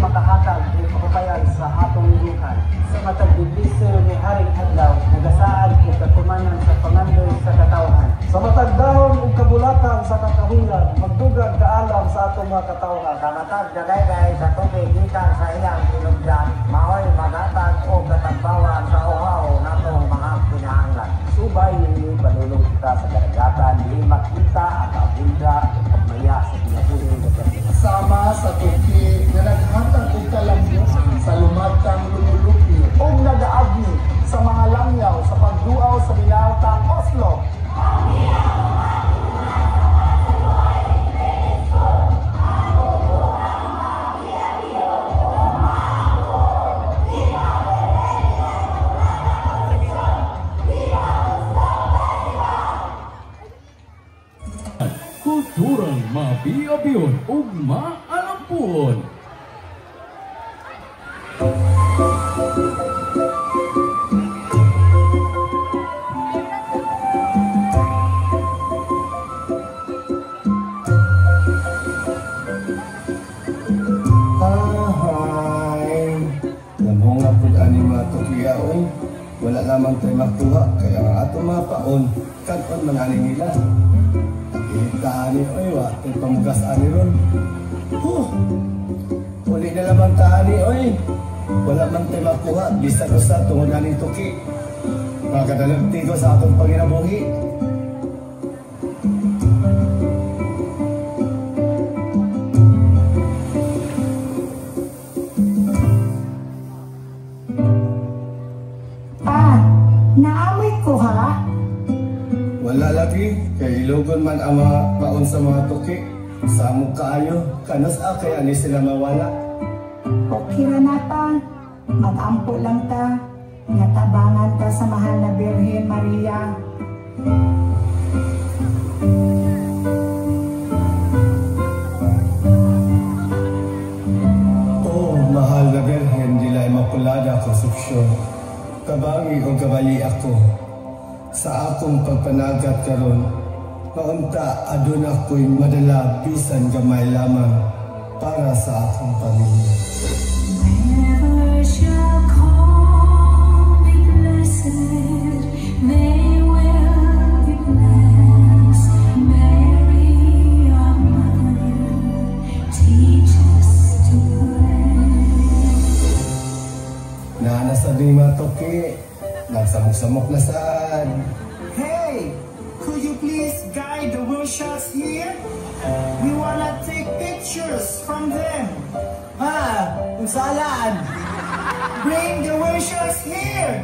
makahatag ng kapapayan sa atong libuhan. Sa matag biblisyo ni Haring Adlaw, nagasaad o katumanan sa pangandoy sa katawhan. Sa matag dahon o kabulatan sa kakahulan, magdugag kaalam sa atong mga katawhan. Sa matag dagay sa tubig gikan sa iyang hinugdan, maoy magatag o katagbawan sa uhaw natong mga kinahanglan. Subay ninyo panulong kita sa karagatan, di makita at abunda at pagmaya sa pinabuhin ng Pilipinas. Sama sa tuki na naghatag og kalambyo sa lumatang lumulupyo o nagaabni sa mga langyaw sa pagduaw sa binatang Oslo. Kulturang mabiabiyon ug maalampon. Namong pud ani mga tukiya oy. Wala naman tayo makuha kaya ang ato mga paon kanon man ani nila. Tani oy wa tay pamugas ani ron. Uli na naman tani oy. Wala man tay makuha bisan usa tungod ani tuki. Makadalagti ko sa atong panginabuhi. Naamoy ko ha? Wala lagi, kay ilugon man ang mga paon sa mga tuki. Samog kaayo, kanas kaya ni sila mawala. Okay na pa, mag-ampo lang ta. Natabangan ta sa mahal na Birhen Maria. Oh, mahal na Birhen, dila Immaculada Concepcion. Kabangi o kabali ako sa akong pagpanagat karon. Paunta adun ako'y madala bisan gamay lamang para sa akong pamilya. Never shall call me blessed, they will be blessed. Mary, our mother, teach us to pray. Naanasad ni mga toki, nagsamok-samok na saan. Hey, could you please guide the wheelshots here? We wanna take pictures from them. Ha, kung saan? Bring the wheelshots here.